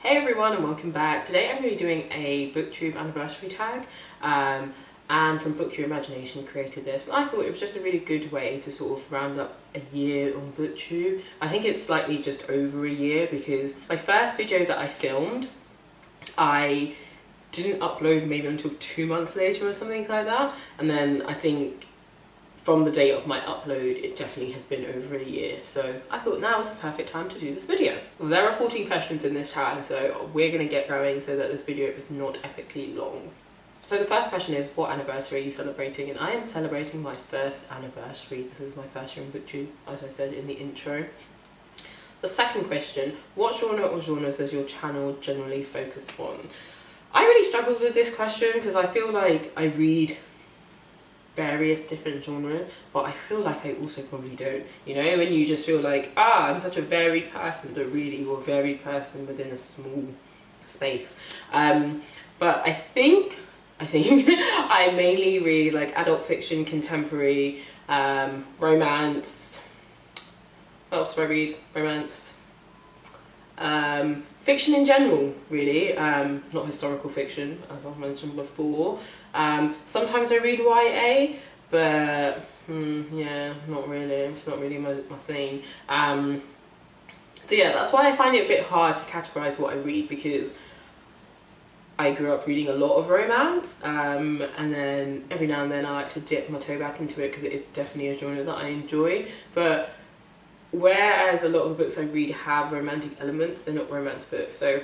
Hey everyone and welcome back. Today I'm going to be doing a Booktube anniversary tag and from Book Your Imagination created this, and I thought it was just a really good way to sort of round up a year on Booktube. I think it's slightly just over a year because my first video that I filmed I didn't upload maybe until 2 months later or something like that, and then I think from the date of my upload it definitely has been over a year, so I thought now is the perfect time to do this video. Well, there are 14 questions in this tag, so we're going to get going so that this video is not epically long. So the first question is, what anniversary are you celebrating? And I am celebrating my first anniversary. This is my first year in Booktube, as I said in the intro. The second question, what genre or genres does your channel generally focus on? I really struggled with this question because I feel like I read various different genres, but I feel like I also probably don't. You know, when you just feel like, I'm such a varied person, but really you're a varied person within a small space. But I think I mainly read like adult fiction, contemporary, romance. What else do I read? Romance. Fiction in general, really, not historical fiction, as I've mentioned before. Sometimes I read YA, but yeah, not really. It's not really my thing. So yeah, that's why I find it a bit hard to categorise what I read, because I grew up reading a lot of romance, and then every now and then I like to dip my toe back into it because it is definitely a genre that I enjoy. But whereas a lot of the books I read have romantic elements, they're not romance books. So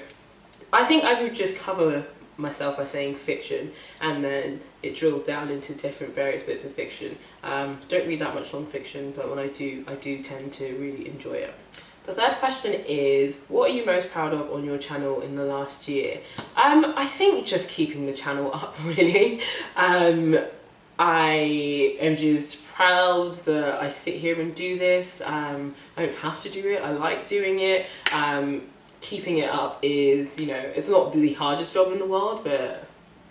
I think I would just cover myself by saying fiction, and then it drills down into different various bits of fiction. Don't read that much non-fiction, but when I do tend to really enjoy it. The third question is, what are you most proud of on your channel in the last year? I think just keeping the channel up, really. I am just proud that I sit here and do this. I don't have to do it, I like doing it. Keeping it up is, you know, it's not the hardest job in the world, but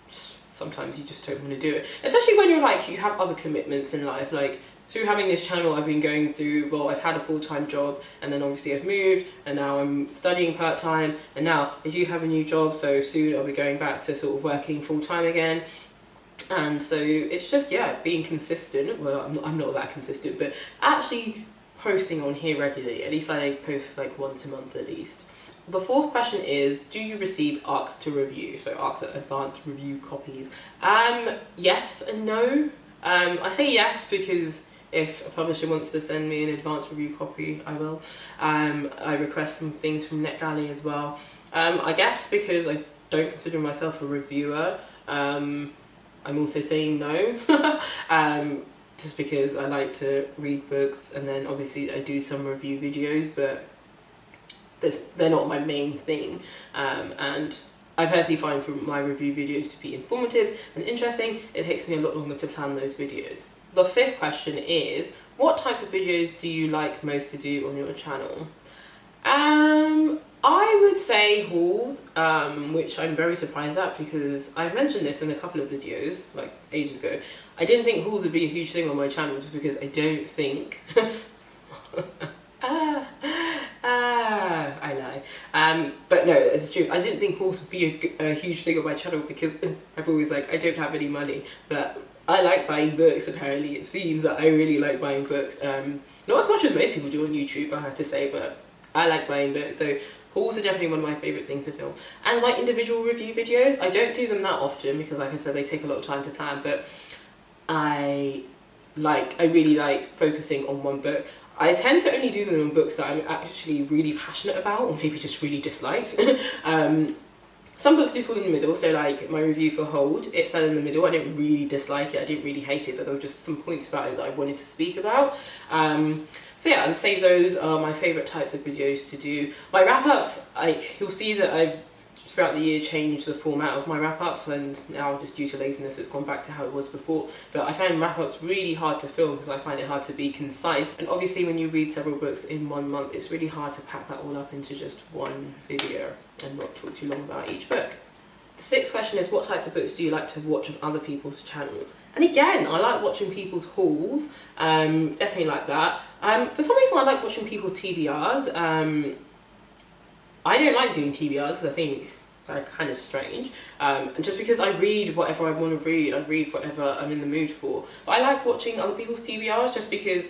sometimes you just don't want to do it. Especially when you're like, you have other commitments in life. Like, through having this channel, I've been going through, well, I've had a full-time job, and then obviously I've moved, and now I'm studying part-time, and now I do have a new job, so soon I'll be going back to sort of working full-time again. And so it's just, yeah, being consistent. Well, I'm not that consistent, but actually posting on here regularly. At least I post like once a month at least. The fourth question is, do you receive ARCs to review? So ARCs are advanced review copies. Yes and no. I say yes because if a publisher wants to send me an advanced review copy, I will. I request some things from NetGalley as well. I guess because I don't consider myself a reviewer, I'm also saying no. Just because I like to read books, and then obviously I do some review videos, but they're not my main thing. And I personally find for my review videos to be informative and interesting, it takes me a lot longer to plan those videos. The fifth question is, what types of videos do you like most to do on your channel? I would say hauls, which I'm very surprised at because I've mentioned this in a couple of videos, like ages ago. I didn't think hauls would be a huge thing on my channel just because I don't think... I lie. But no, it's true. I didn't think hauls would be a huge thing on my channel because I've always like, I don't have any money, but I like buying books. Apparently it seems that I really like buying books. Not as much as most people do on YouTube, I have to say, but I like buying books. So hauls are definitely one of my favourite things to film. And my individual review videos, I don't do them that often because, like I said, they take a lot of time to plan, but I really like focusing on one book. I tend to only do them on books that I'm actually really passionate about, or maybe just really disliked. Some books do fall in the middle, so like my review for Hold, it fell in the middle. I didn't really dislike it, I didn't really hate it, but there were just some points about it that I wanted to speak about. So yeah, I'd say those are my favourite types of videos to do. My wrap-ups, like, you'll see that I've throughout the year changed the format of my wrap-ups, and now just due to laziness it's gone back to how it was before. But I find wrap-ups really hard to film because I find it hard to be concise, and obviously when you read several books in 1 month it's really hard to pack that all up into just one video and not talk too long about each book. The sixth question is, what types of books do you like to watch on other people's channels? And again, I like watching people's hauls, definitely like that. For some reason I like watching people's TBRs. I don't like doing TBRs because I think they're kind of strange. And just because I read whatever I want to read, I read whatever I'm in the mood for. But I like watching other people's TBRs just because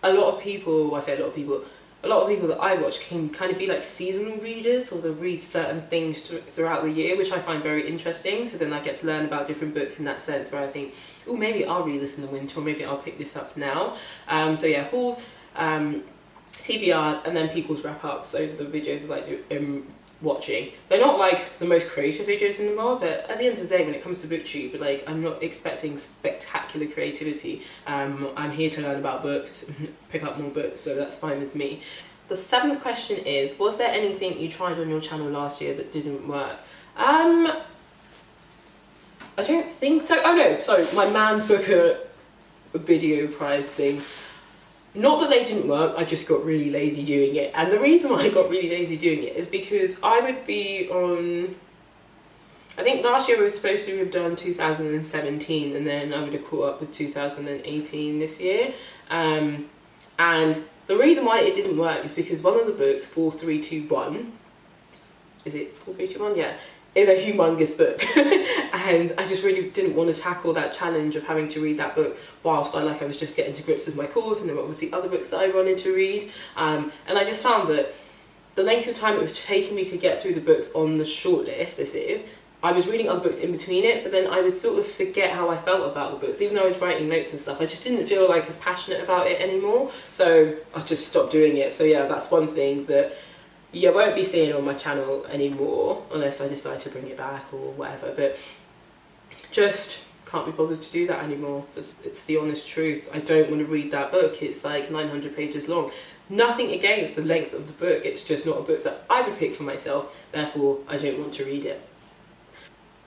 a lot of people, well, I say a lot of people that I watch can kind of be like seasonal readers, or they'll read certain things throughout the year, which I find very interesting. So then I get to learn about different books in that sense, where I think, oh, maybe I'll read this in the winter, or maybe I'll pick this up now. So yeah, hauls, TBRs, and then people's wrap-ups. Those are the videos I like watching. They're not like the most creative videos in the world, but at the end of the day, when it comes to booktube, like, I'm not expecting spectacular creativity. I'm here to learn about books, pick up more books, so that's fine with me. The 7th question is, was there anything you tried on your channel last year that didn't work? I don't think so. Oh no, so my Man Booker video prize thing. Not that they didn't work, I just got really lazy doing it. And the reason why I got really lazy doing it is because I would be on... I think last year we were supposed to have done 2017, and then I would have caught up with 2018 this year. And the reason why it didn't work is because one of the books, 4321, is it 4321? Yeah. Is a humongous book. And I just really didn't want to tackle that challenge of having to read that book whilst I was just getting to grips with my course, and there were obviously other books that I wanted to read. And I just found that the length of time it was taking me to get through the books on the shortlist, I was reading other books in between it, so then I would sort of forget how I felt about the books. Even though I was writing notes and stuff, I just didn't feel like as passionate about it anymore. So I just stopped doing it. So yeah, that's one thing that you won't be seeing on my channel anymore unless I decide to bring it back or whatever, but just can't be bothered to do that anymore. It's the honest truth. I don't want to read that book. It's like 900 pages long. Nothing against the length of the book, it's just not a book that I would pick for myself, therefore I don't want to read it.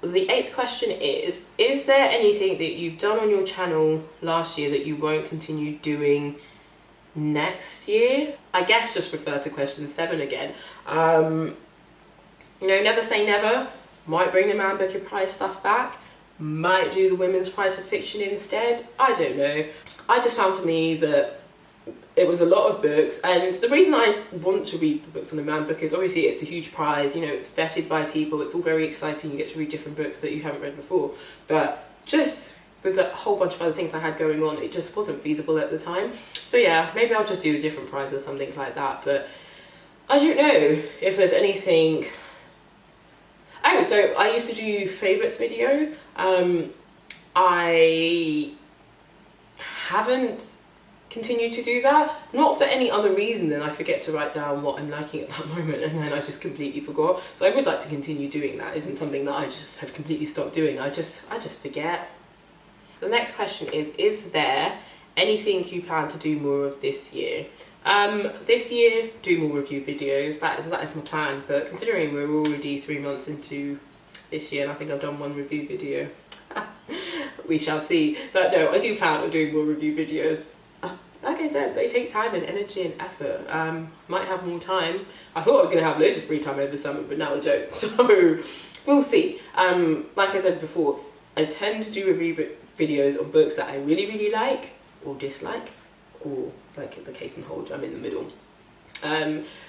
The 8th question is there anything that you've done on your channel last year that you won't continue doing next year? I guess just refer to question 7 again. You know, never say never. Might bring the Man Booker Prize stuff back. Might do the Women's Prize for Fiction instead. I don't know. I just found for me that it was a lot of books, and the reason I want to read books on the Man Booker is obviously it's a huge prize, you know, it's vetted by people, it's all very exciting, you get to read different books that you haven't read before, but just with a whole bunch of other things I had going on, it just wasn't feasible at the time. So yeah, maybe I'll just do a different prize or something like that, but I don't know if there's anything... Oh, so I used to do favourites videos. I haven't continued to do that, not for any other reason than I forget to write down what I'm liking at that moment, and then I just completely forgot. So I would like to continue doing that. It isn't something that I just have completely stopped doing. I just forget. The next question is there anything you plan to do more of this year? This year, do more review videos. That is my plan, but considering we're already 3 months into this year and I think I've done 1 review video, we shall see. But no, I do plan on doing more review videos. Like I said, they take time and energy and effort. Might have more time. I thought I was going to have loads of free time over summer, but now I don't. So we'll see. Like I said before, I tend to do review videos on books that I really, really like or dislike, or like the case and hold, I'm in the middle.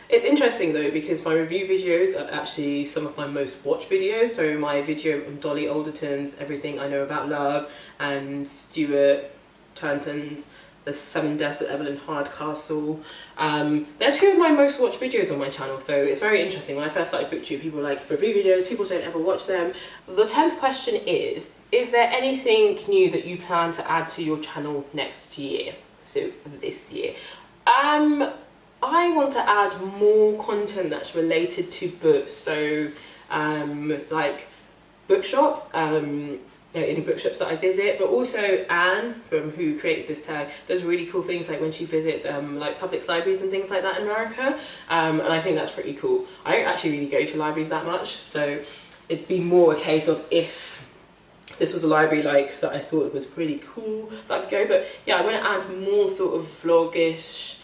It's interesting though, because my review videos are actually some of my most watched videos. So my video on Dolly Alderton's Everything I Know About Love and Stuart Turnton's The Sudden Death of Evelyn Hardcastle. They're 2 of my most watched videos on my channel, so it's very interesting. When I first started Booktube, people were like, review videos, people don't ever watch them. The 10th question is there anything new that you plan to add to your channel next year? So this year. I want to add more content that's related to books, so like bookshops, any bookshops that I visit, but also Anne, who created this tag, does really cool things like when she visits like public libraries and things like that in America, and I think that's pretty cool. I don't actually really go to libraries that much, so it'd be more a case of if this was a library like that I thought was pretty cool, that would go. But yeah, I want to add more sort of vlogish,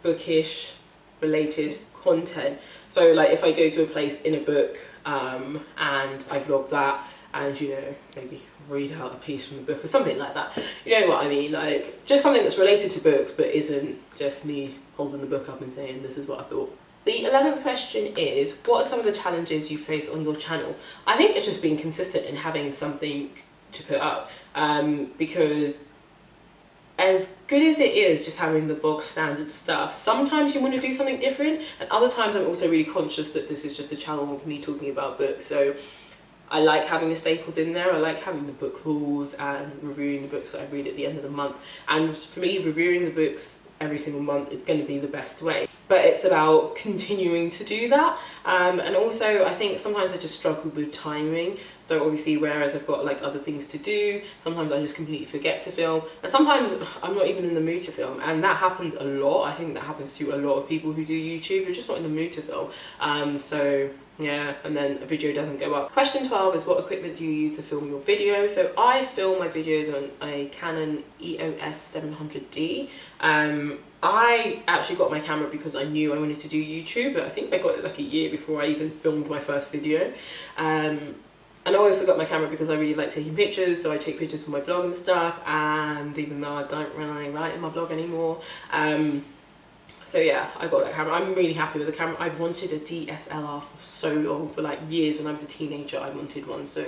bookish related content. So like if I go to a place in a book and I vlog that, and you know, maybe read out a piece from the book or something like that. You know what I mean? Like just something that's related to books but isn't just me holding the book up and saying this is what I thought. The 11th question is, what are some of the challenges you face on your channel? I think it's just being consistent and having something to put up, because as good as it is just having the bog standard stuff, sometimes you want to do something different, and other times I'm also really conscious that this is just a channel of me talking about books, so I like having the staples in there. I like having the book hauls and reviewing the books that I read at the end of the month, and for me, reviewing the books every single month is going to be the best way, but it's about continuing to do that. And also I think sometimes I just struggle with timing, so obviously whereas I've got like other things to do, sometimes I just completely forget to film, and sometimes I'm not even in the mood to film, and that happens a lot. I think that happens to a lot of people who do YouTube. You're just not in the mood to film, so yeah, and then a video doesn't go up. Question 12 is, what equipment do you use to film your video? So I film my videos on a Canon EOS 700D. I actually got my camera because I knew I wanted to do YouTube, but I think I got it like a year before I even filmed my first video. And I also got my camera because I really like taking pictures, so I take pictures for my blog and stuff, and even though I don't really write in my blog anymore, so yeah, I got that camera. I'm really happy with the camera. I've wanted a DSLR for so long, for like years. When I was a teenager, I wanted one, so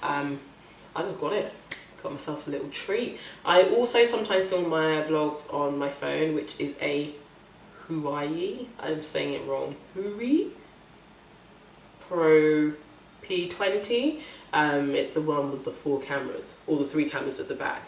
I just got it. Got myself a little treat. I also sometimes film my vlogs on my phone, which is a Huawei, I'm saying it wrong, Huawei Pro P20. It's the one with the 4 cameras, or the 3 cameras at the back.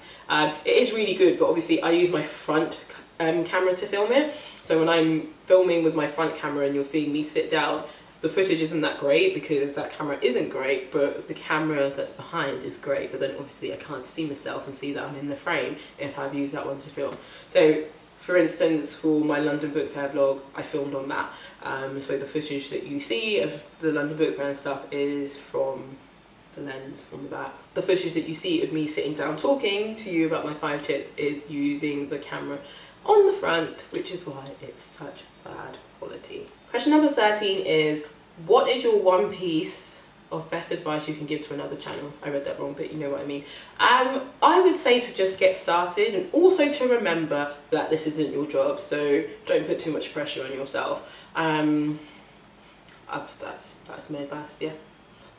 It is really good, but obviously I use my front camera to film it. So when I'm filming with my front camera and you're seeing me sit down, the footage isn't that great because that camera isn't great, but the camera that's behind is great. But then obviously I can't see myself and see that I'm in the frame if I've used that one to film. So for instance, for my London Book Fair vlog, I filmed on that. So the footage that you see of the London Book Fair and stuff is from the lens on the back. The footage that you see of me sitting down talking to you about my 5 tips is using the camera on the front, which is why it's such bad quality. Question number 13 is, what is your one piece of best advice you can give to another channel? I read that wrong, but you know what I mean. I would say to just get started, and also to remember that this isn't your job, so don't put too much pressure on yourself. That's my advice, yeah.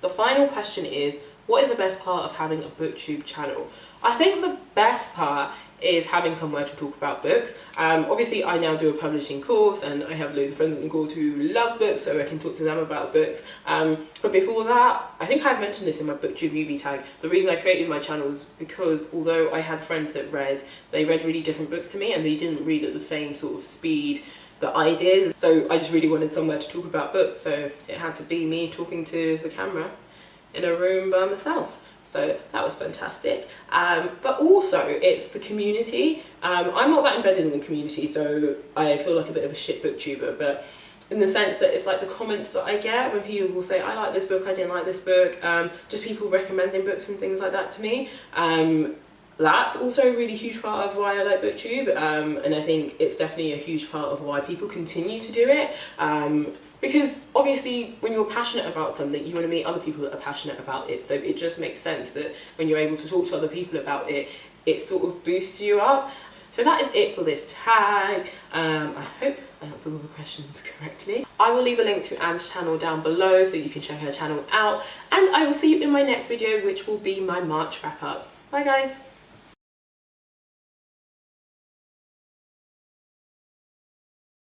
The final question is, what is the best part of having a Booktube channel? I think the best part is having somewhere to talk about books. Obviously I now do a publishing course, and I have loads of friends in the course who love books, so I can talk to them about books. But before that, I think I've mentioned this in my Booktube newbie tag, the reason I created my channel was because although I had friends that they read really different books to me, and they didn't read at the same sort of speed that I did. So I just really wanted somewhere to talk about books, so it had to be me talking to the camera in a room by myself. So that was fantastic. But also it's the community. I'm not that embedded in the community, so I feel like a bit of a shit booktuber, but in the sense that it's like the comments that I get when people will say, I like this book, I didn't like this book, just people recommending books and things like that to me. That's also a really huge part of why I like Booktube, and I think it's definitely a huge part of why people continue to do it. Because obviously when you're passionate about something, you want to meet other people that are passionate about it, so it just makes sense that when you're able to talk to other people about it, it sort of boosts you up. So that is it for this tag. I hope I answered all the questions correctly. I will leave a link to Anne's channel down below so you can check her channel out, and I will see you in my next video, which will be my March wrap up. Bye guys!